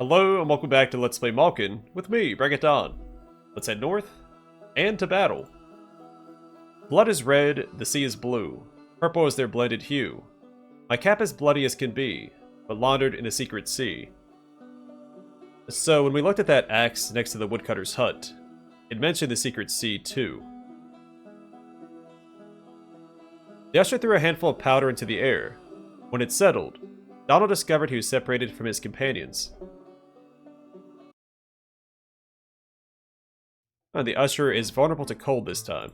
Hello and welcome back to Let's Play Malkin with me, Bring It On. Let's head north and to battle. Blood is red, the sea is blue. Purple is their blended hue. My cap is bloody as can be, but laundered in a secret sea. So when we looked at that axe next to the woodcutter's hut, it mentioned the secret sea too. The usher threw a handful of powder into the air. When it settled, Donald discovered he was separated from his companions. The usher is vulnerable to cold this time.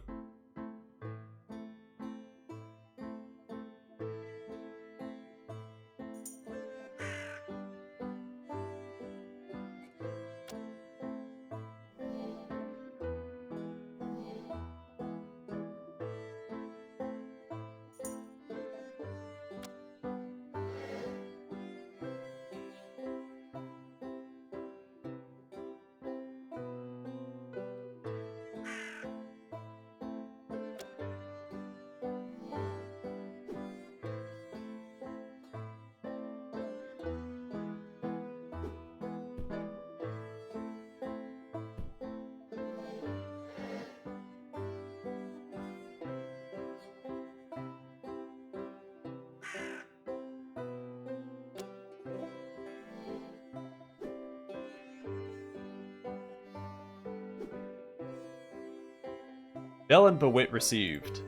Bell and Bewit received.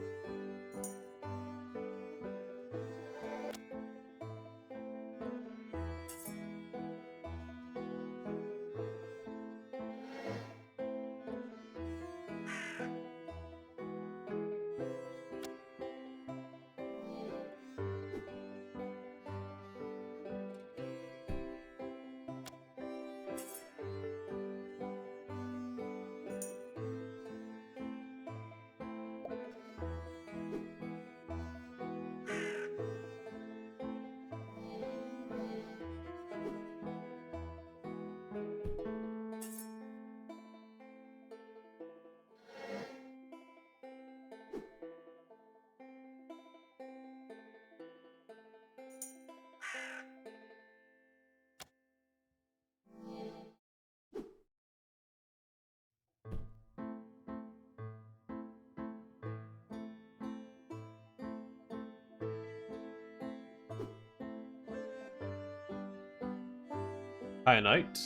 Hi, Knight.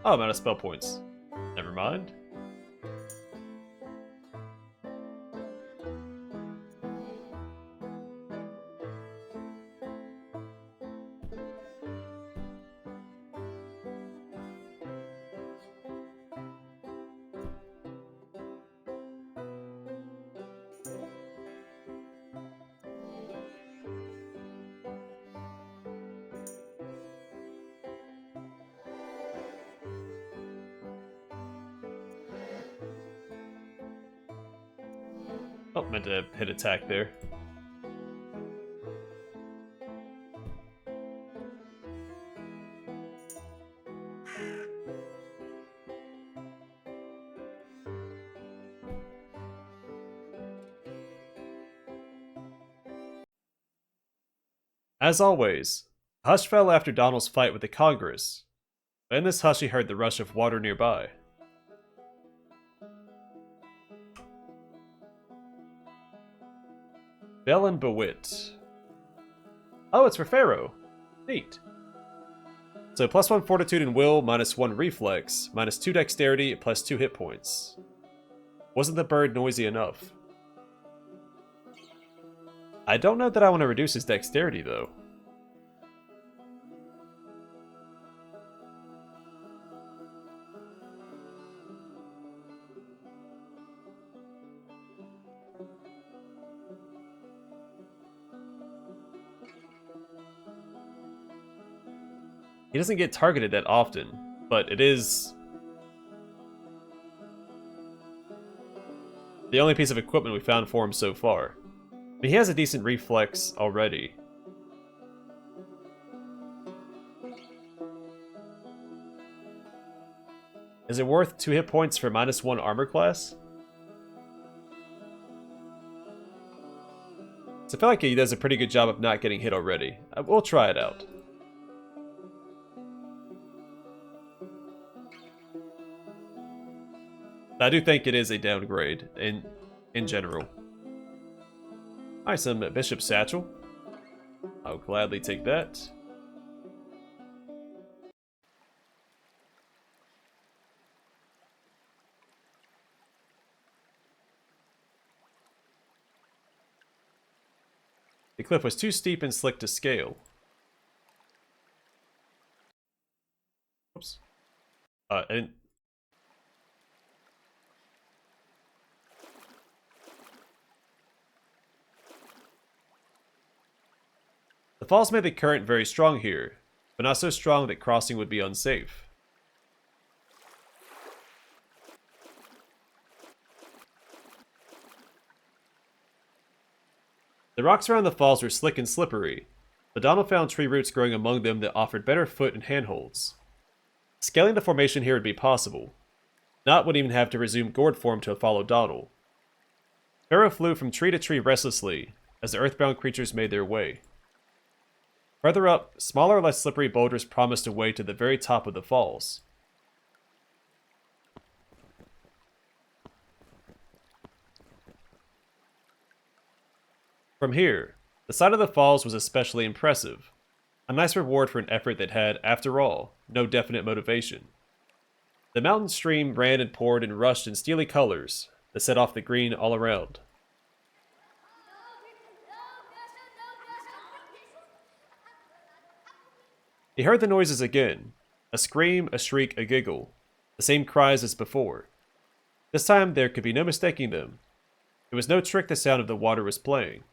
Oh, I'm out of spell points. Never mind. Oh, meant to hit attack there. As always, a hush fell after Donald's fight with the Congress, but in this hush he heard the rush of water nearby. Bell and Bewit. Oh, it's for Pharaoh. Neat. So +1 fortitude and will, -1 reflex, -2 dexterity, +2 hit points. Wasn't the bird noisy enough? I don't know that I want to reduce his dexterity, though. He doesn't get targeted that often, but it is the only piece of equipment we found for him so far. He has a decent reflex already. Is it worth 2 hit points for -1 armor class? So I feel like he does a pretty good job of not getting hit already. We'll try it out. I do think it is a downgrade in general. Alright, some Bishop Satchel. I'll gladly take that. The cliff was too steep and slick to scale. Oops. And the falls made the current very strong here, but not so strong that crossing would be unsafe. The rocks around the falls were slick and slippery, but Donald found tree roots growing among them that offered better foot and handholds. Scaling the formation here would be possible. Not would even have to resume gourd form to follow Donald. Pharaoh flew from tree to tree restlessly as the earthbound creatures made their way. Further up, smaller, less slippery boulders promised a way to the very top of the falls. From here, the side of the falls was especially impressive, a nice reward for an effort that had, after all, no definite motivation. The mountain stream ran and poured and rushed in steely colors that set off the green all around. He heard the noises again, a scream, a shriek, a giggle, the same cries as before. This time there could be no mistaking them. It was no trick the sound of the water was playing.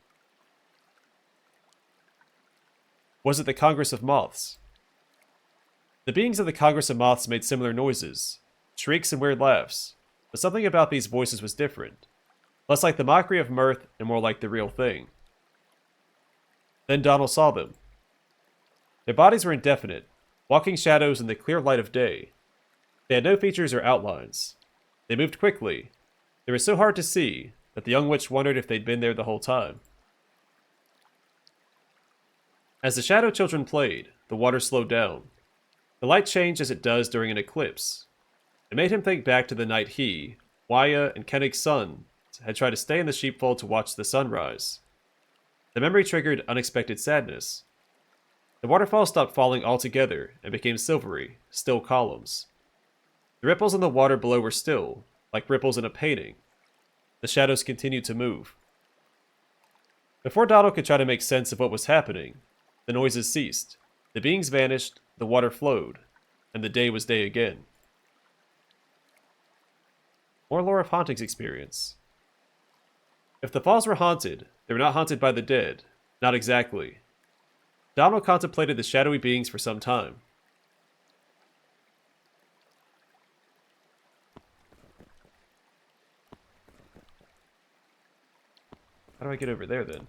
Was it the Congress of Moths? The beings of the Congress of Moths made similar noises, shrieks and weird laughs, but something about these voices was different, less like the mockery of mirth and more like the real thing. Then Donald saw them. Their bodies were indefinite, walking shadows in the clear light of day. They had no features or outlines. They moved quickly. They were so hard to see that the young witch wondered if they'd been there the whole time. As the Shadow Children played, the water slowed down. The light changed as it does during an eclipse. It made him think back to the night he, Waya, and Koenig's son had tried to stay in the sheepfold to watch the sunrise. The memory triggered unexpected sadness. The waterfall stopped falling altogether and became silvery, still columns. The ripples in the water below were still, like ripples in a painting. The shadows continued to move. Before Donald could try to make sense of what was happening, the noises ceased, the beings vanished, the water flowed, and the day was day again. More lore of Hauntings experience. If the falls were haunted, they were not haunted by the dead. Not exactly. Donald contemplated the shadowy beings for some time. How do I get over there then?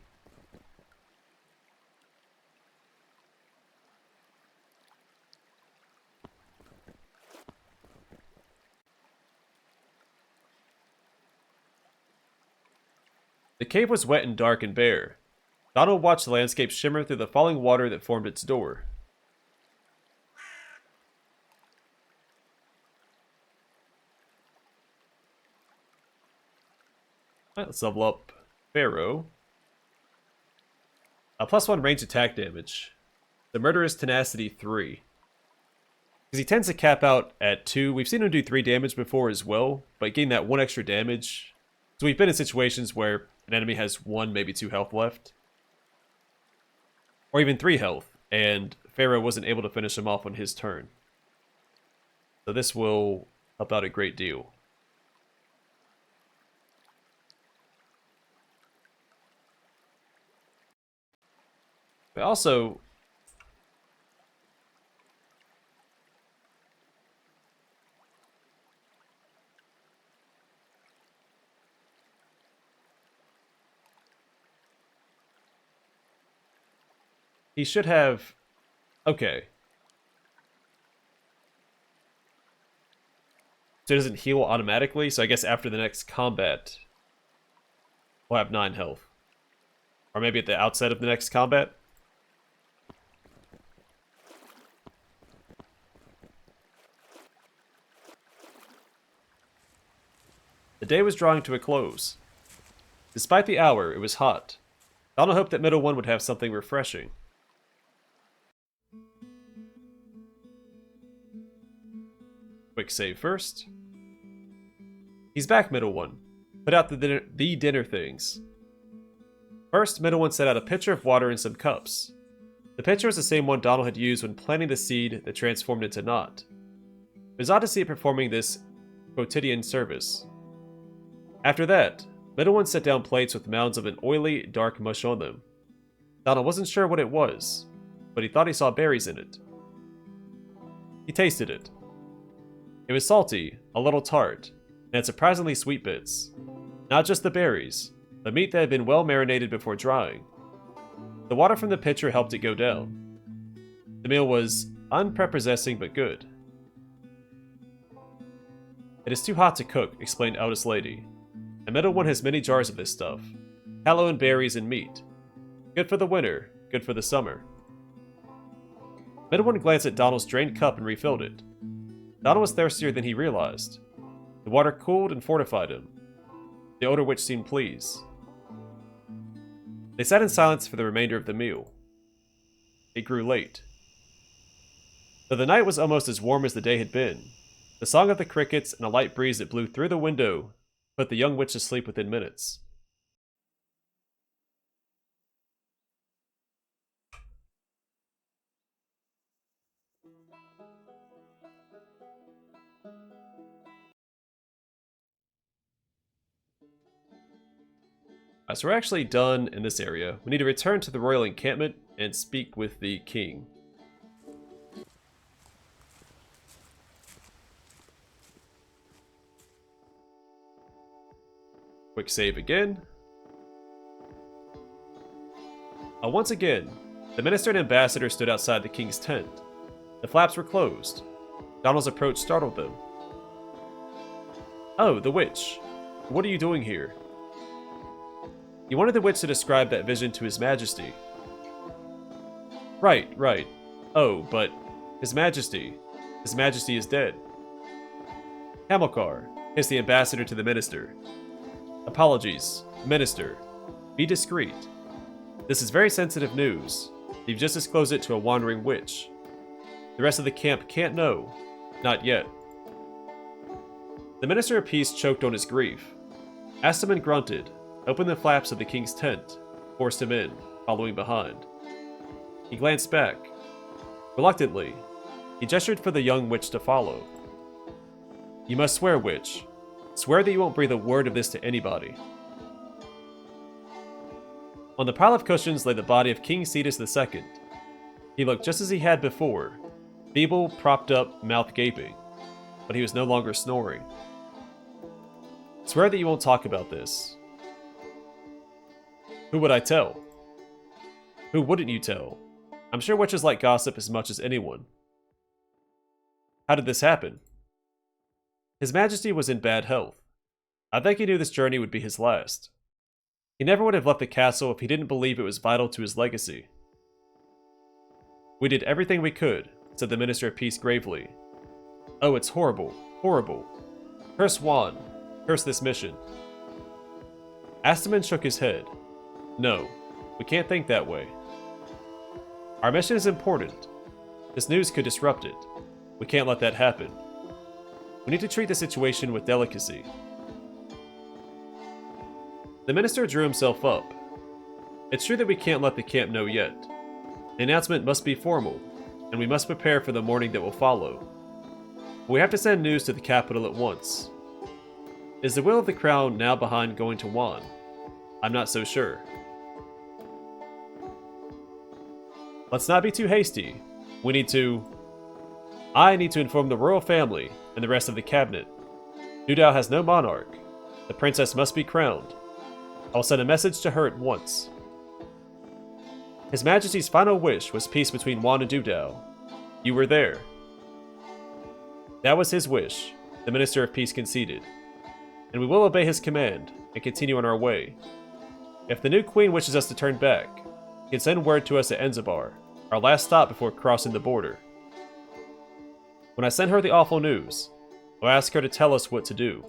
The cave was wet and dark and bare. Donald watched the landscape shimmer through the falling water that formed its door. Alright, let's level up Pharaoh. A +1 range attack damage. The Murderous Tenacity 3. Because he tends to cap out at 2. We've seen him do 3 damage before as well, but getting that 1 extra damage. So we've been in situations where an enemy has 1, maybe 2 health left. Or even 3 health, and Pharaoh wasn't able to finish him off on his turn. So this will help out a great deal. But also, he should have... Okay. So it doesn't heal automatically, so I guess after the next combat, we'll have 9 health. Or maybe at the outset of the next combat. The day was drawing to a close. Despite the hour, it was hot. Donald hoped that Middle One would have something refreshing. Quick save first. He's back, Middle One. Put out the dinner things. First, Middle One set out a pitcher of water and some cups. The pitcher was the same one Donald had used when planting the seed that transformed into Knot. It was odd to see it performing this quotidian service. After that, Middle One set down plates with mounds of an oily, dark mush on them. Donald wasn't sure what it was, but he thought he saw berries in it. He tasted it. It was salty, a little tart, and had surprisingly sweet bits. Not just the berries, but meat that had been well marinated before drying. The water from the pitcher helped it go down. The meal was unprepossessing but good. It is too hot to cook, explained Eldest Lady. And Middle One has many jars of this stuff. Tallow and berries and meat. Good for the winter, good for the summer. Middle One glanced at Donald's drained cup and refilled it. Donald was thirstier than he realized. The water cooled and fortified him. The older witch seemed pleased. They sat in silence for the remainder of the meal. It grew late. Though the night was almost as warm as the day had been, the song of the crickets and a light breeze that blew through the window put the young witch to sleep within minutes. So we're actually done in this area. We need to return to the Royal Encampment and speak with the king. Quick save again. Once again, the minister and ambassador stood outside the king's tent. The flaps were closed. Donald's approach startled them. Oh, the witch. What are you doing here? He wanted the witch to describe that vision to His Majesty. Right. Oh, but His Majesty is dead. Hamilcar, hissed the ambassador to the minister. Apologies, minister. Be discreet. This is very sensitive news. You've just disclosed it to a wandering witch. The rest of the camp can't know. Not yet. The Minister of Peace choked on his grief. Astaman grunted, opened the flaps of the king's tent, forced him in, following behind. He glanced back. Reluctantly, he gestured for the young witch to follow. You must swear, witch. Swear that you won't breathe a word of this to anybody. On the pile of cushions lay the body of King Cetus II. He looked just as he had before, feeble, propped up, mouth gaping, but he was no longer snoring. Swear that you won't talk about this. Who would I tell? Who wouldn't you tell? I'm sure witches like gossip as much as anyone. How did this happen? His Majesty was in bad health. I think he knew this journey would be his last. He never would have left the castle if he didn't believe it was vital to his legacy. We did everything we could, said the Minister of Peace gravely. Oh, it's horrible, horrible. Curse Juan. Curse this mission. Astaman shook his head. No, we can't think that way. Our mission is important. This news could disrupt it. We can't let that happen. We need to treat the situation with delicacy. The minister drew himself up. It's true that we can't let the camp know yet. The announcement must be formal, and we must prepare for the morning that will follow. But we have to send news to the capital at once. Is the will of the crown now behind going to Juan? I'm not so sure. Let's not be too hasty. I need to inform the royal family and the rest of the cabinet. Nudao has no monarch. The princess must be crowned. I'll send a message to her at once. His Majesty's final wish was peace between Juan and Dudao. You were there. That was his wish, the Minister of Peace conceded. And we will obey his command and continue on our way. If the new queen wishes us to turn back, he can send word to us at Enzabar, our last stop before crossing the border. When I send her the awful news, I'll ask her to tell us what to do.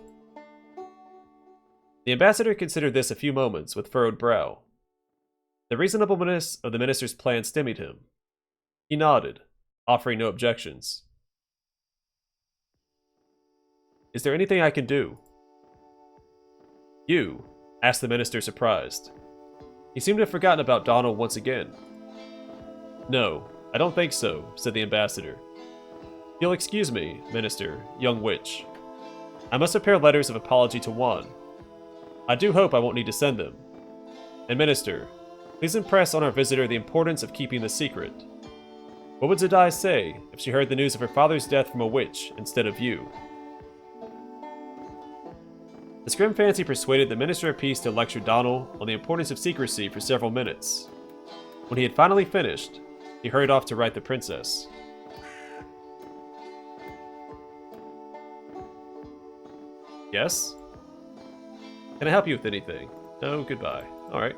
The ambassador considered this a few moments with furrowed brow. The reasonableness of the minister's plan stymied him. He nodded, offering no objections. Is there anything I can do? You? Asked the minister, surprised. He seemed to have forgotten about Donald once again. No, I don't think so, said the ambassador. You'll excuse me, minister, young witch. I must prepare letters of apology to Juan. I do hope I won't need to send them. And minister, please impress on our visitor the importance of keeping the secret. What would Zadai say if she heard the news of her father's death from a witch instead of you? This grim fancy persuaded the Minister of Peace to lecture Donald on the importance of secrecy for several minutes. When he had finally finished, he hurried off to write the princess. Yes? Can I help you with anything? No, goodbye. Alright.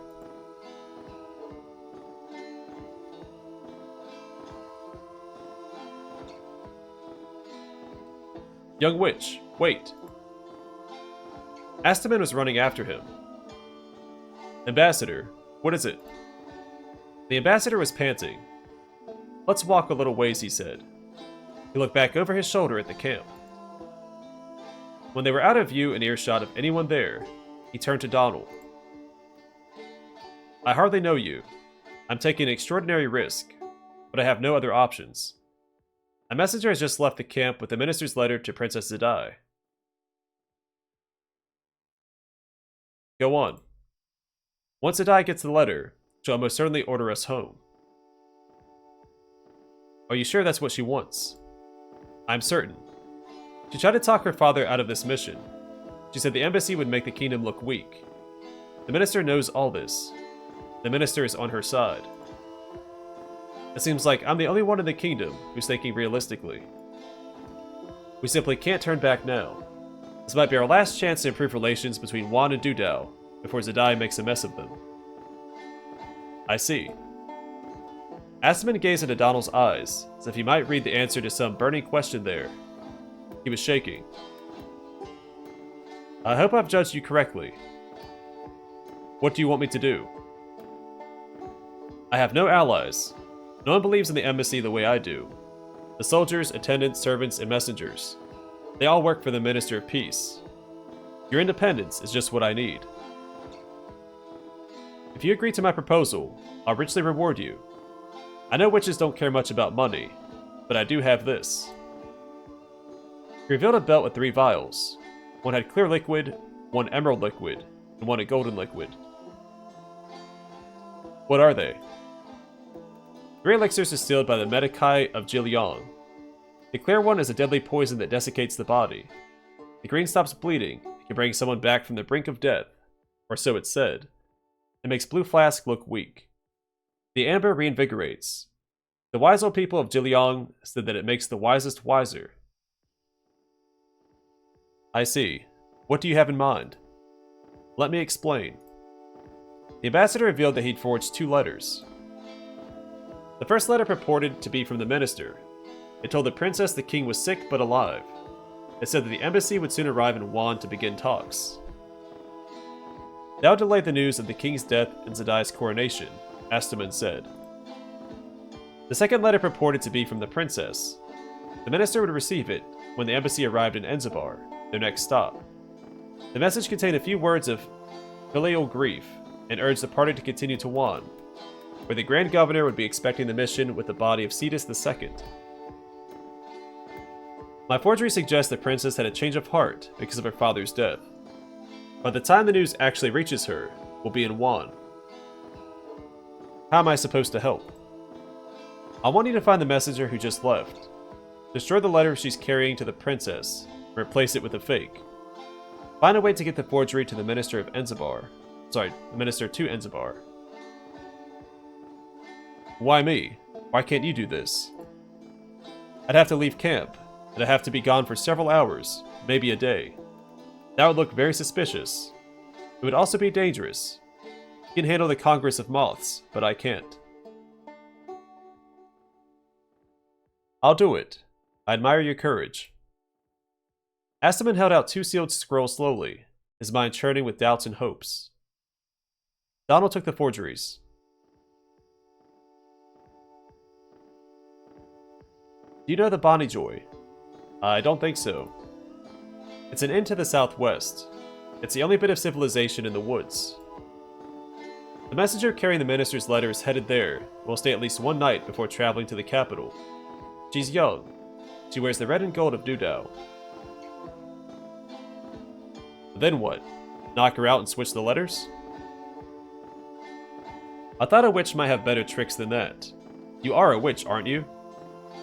Young witch, wait. Astaman was running after him. Ambassador, what is it? The ambassador was panting. Let's walk a little ways, he said. He looked back over his shoulder at the camp. When they were out of view and earshot of anyone there, he turned to Donald. I hardly know you. I'm taking an extraordinary risk, but I have no other options. A messenger has just left the camp with the minister's letter to Princess Zadai. Go on. Once Zadai gets the letter, she'll most certainly order us home. Are you sure that's what she wants? I'm certain. She tried to talk her father out of this mission. She said the embassy would make the kingdom look weak. The minister knows all this. The minister is on her side. It seems like I'm the only one in the kingdom who's thinking realistically. We simply can't turn back now. This might be our last chance to improve relations between Juan and Dudao before Zadai makes a mess of them. I see. Asman gazed into Donald's eyes, as if he might read the answer to some burning question there. He was shaking. I hope I've judged you correctly. What do you want me to do? I have no allies. No one believes in the embassy the way I do. The soldiers, attendants, servants, and messengers. They all work for the Minister of Peace. Your independence is just what I need. If you agree to my proposal, I'll richly reward you. I know witches don't care much about money, but I do have this. He revealed a belt with 3 vials. One had clear liquid, one emerald liquid, and one a golden liquid. What are they? 3 elixirs distilled by the Medicae of Jiliang. The clear one is a deadly poison that desiccates the body. The green stops bleeding and can bring someone back from the brink of death, or so it's said. It makes Blue Flask look weak. The amber reinvigorates. The wise old people of Jiliang said that it makes the wisest wiser. I see. What do you have in mind? Let me explain. The ambassador revealed that he'd forged 2 letters. The first letter purported to be from the minister. It told the princess the king was sick but alive. It said that the embassy would soon arrive in Juan to begin talks. That would delay the news of the king's death and Zadai's coronation, Astaman said. The second letter purported to be from the princess. The minister would receive it when the embassy arrived in Enzabar, their next stop. The message contained a few words of filial grief and urged the party to continue to Juan, where the Grand Governor would be expecting the mission with the body of Cetus II. My forgery suggests the princess had a change of heart because of her father's death. By the time the news actually reaches her, we'll be in Juan. How am I supposed to help? I want you to find the messenger who just left. Destroy the letter she's carrying to the princess, and replace it with a fake. Find a way to get the forgery to the minister of Enzabar. The minister to Enzabar. Why me? Why can't you do this? I'd have to leave camp, and I'd have to be gone for several hours, maybe a day. That would look very suspicious. It would also be dangerous. You can handle the Congress of Moths, but I can't. I'll do it. I admire your courage. Astaman held out 2 sealed scrolls slowly, his mind churning with doubts and hopes. Donald took the forgeries. Do you know the Bonnie Joy? I don't think so. It's an inn to the southwest. It's the only bit of civilization in the woods. The messenger carrying the minister's letter is headed there and will stay at least one night before traveling to the capital. She's young. She wears the red and gold of Dudao. Then what? Knock her out and switch the letters? I thought a witch might have better tricks than that. You are a witch, aren't you?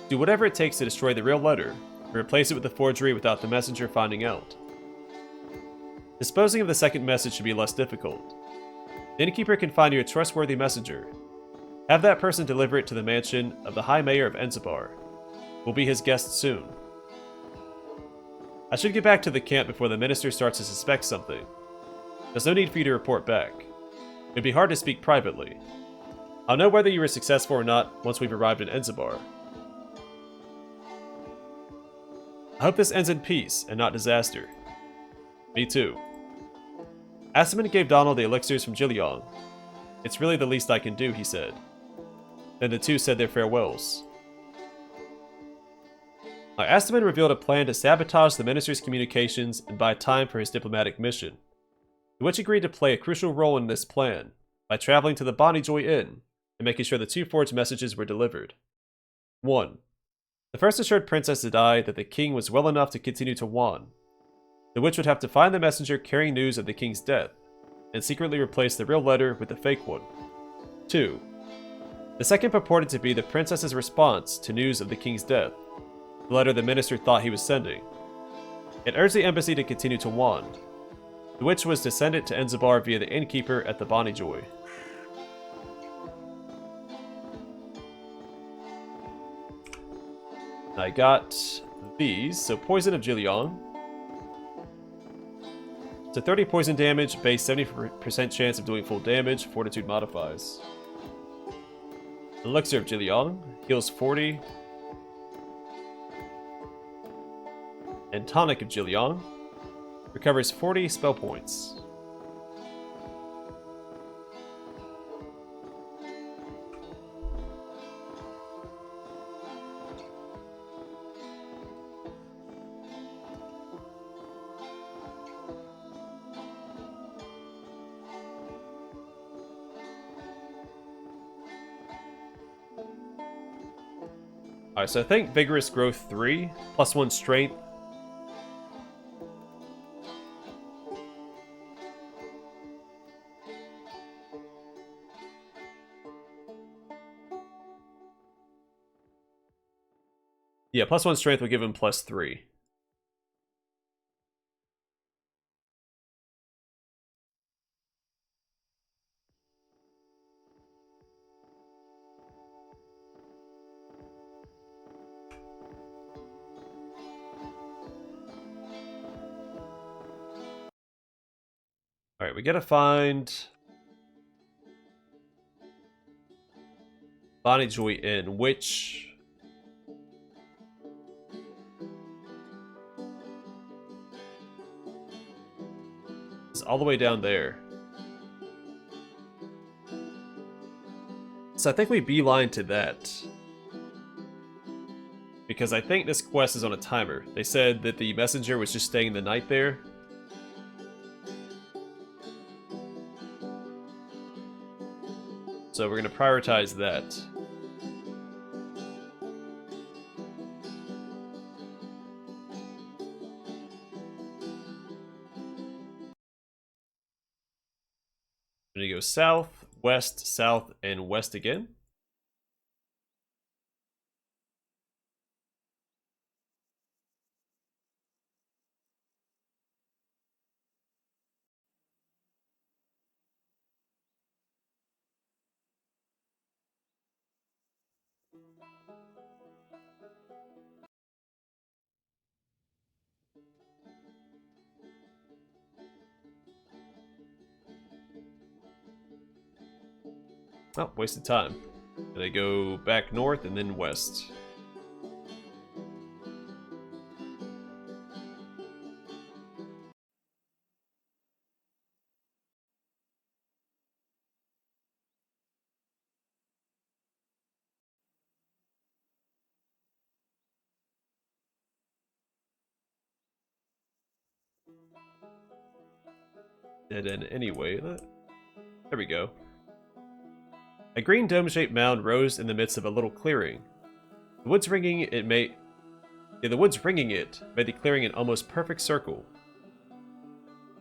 Do whatever it takes to destroy the real letter, and replace it with the forgery without the messenger finding out. Disposing of the second message should be less difficult. The innkeeper can find you a trustworthy messenger. Have that person deliver it to the mansion of the High Mayor of Enzabar. We'll be his guests soon. I should get back to the camp before the minister starts to suspect something. There's no need for you to report back. It'd be hard to speak privately. I'll know whether you were successful or not once we've arrived in Enzabar. I hope this ends in peace and not disaster. Me too. Astaman gave Donald the elixirs from Jiliong. It's really the least I can do, he said. Then the two said their farewells. Now, Astaman revealed a plan to sabotage the minister's communications and buy time for his diplomatic mission. The witch agreed to play a crucial role in this plan by traveling to the Bonnie Joy Inn and making sure the 2 forged messages were delivered. 1. The first assured Princess Zadai that the king was well enough to continue to Wan. The witch would have to find the messenger carrying news of the king's death, and secretly replace the real letter with the fake one. 2. The second purported to be the princess's response to news of the king's death, the letter the minister thought he was sending. It urged the embassy to continue to Wan. The witch was to send it to Enzabar via the innkeeper at the Bonnie Joy. I got these, so Poison of Jiliong. It's a 30 poison damage, base 70% chance of doing full damage, fortitude modifies. Elixir of Jiliong, heals 40. And Tonic of Jiliong, recovers 40 spell points. Alright, so I think Vigorous Growth 3, +1 Strength. Yeah, +1 Strength will give him +3. Alright, we gotta find Bonnie Joy Inn, which is all the way down there. So I think we beeline to that. Because I think this quest is on a timer. They said that the messenger was just staying the night there. So we're going to prioritize that. We're going to go south, west, south, and west again. Oh, wasted time. And I go back north and then west. Dead end anyway. There we go. A green dome-shaped mound rose in the midst of a little clearing. The woods ringing it made the clearing an almost perfect circle.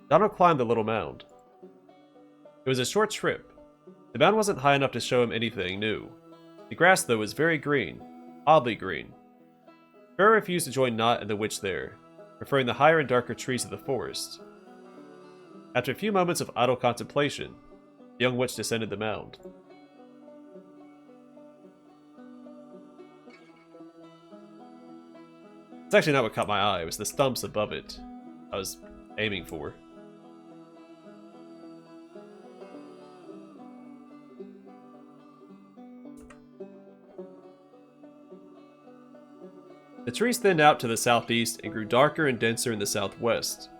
Donald climbed the little mound. It was a short trip. The mound wasn't high enough to show him anything new. The grass, though, was very green. Oddly green. Farrah refused to join Knot and the witch there, preferring the higher and darker trees of the forest. After a few moments of idle contemplation, the young witch descended the mound. It's actually not what caught my eye, it was the stumps above it I was aiming for. The trees thinned out to the southeast and grew darker and denser in the southwest.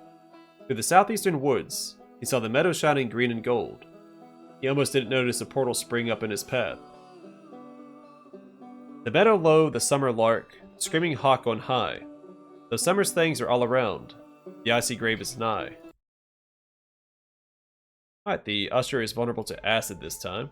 Through the southeastern woods, he saw the meadow shining green and gold. He almost didn't notice a portal spring up in his path. The meadow low, the summer lark, the screaming hawk on high. Though summer's things are all around, the icy grave is nigh. Alright, the usher is vulnerable to acid this time.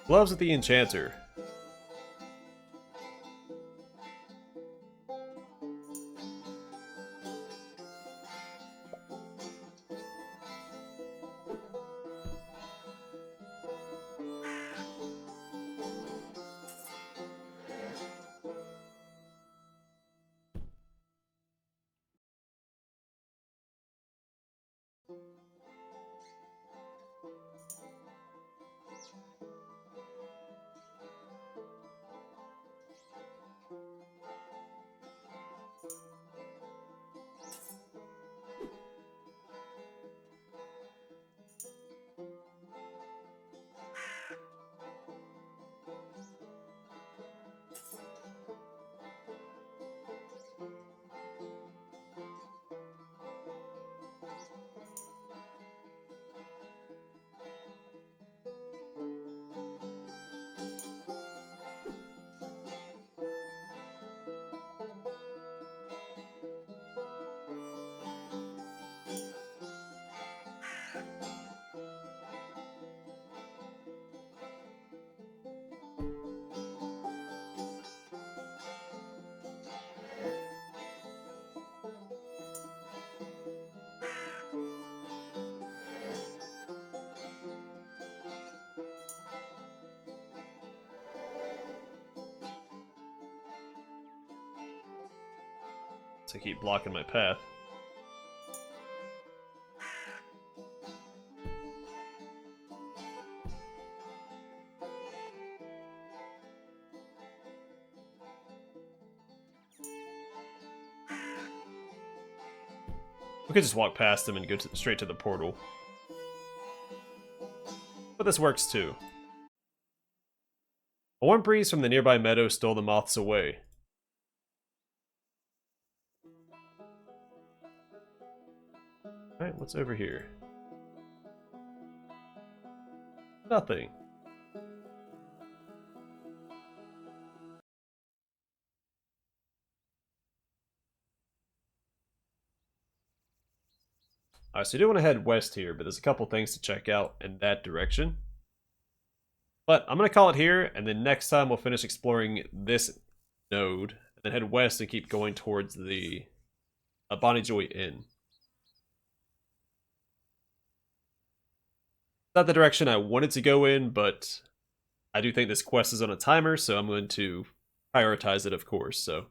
Gloves of the Enchanter. to keep blocking my path. We could just walk past them and go straight to the portal. But this works too. A warm breeze from the nearby meadow stole the moths away. Alright, what's over here? Nothing. Alright, so you do want to head west here, but there's a couple things to check out in that direction. But I'm going to call it here, and then next time we'll finish exploring this node, and then head west and keep going towards the Bonnie Joy Inn. Not the direction I wanted to go in, but I do think this quest is on a timer, so I'm going to prioritize it, of course. So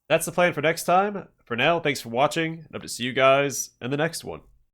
that's the plan for next time. For now, thanks for watching, and hope to see you guys in the next one.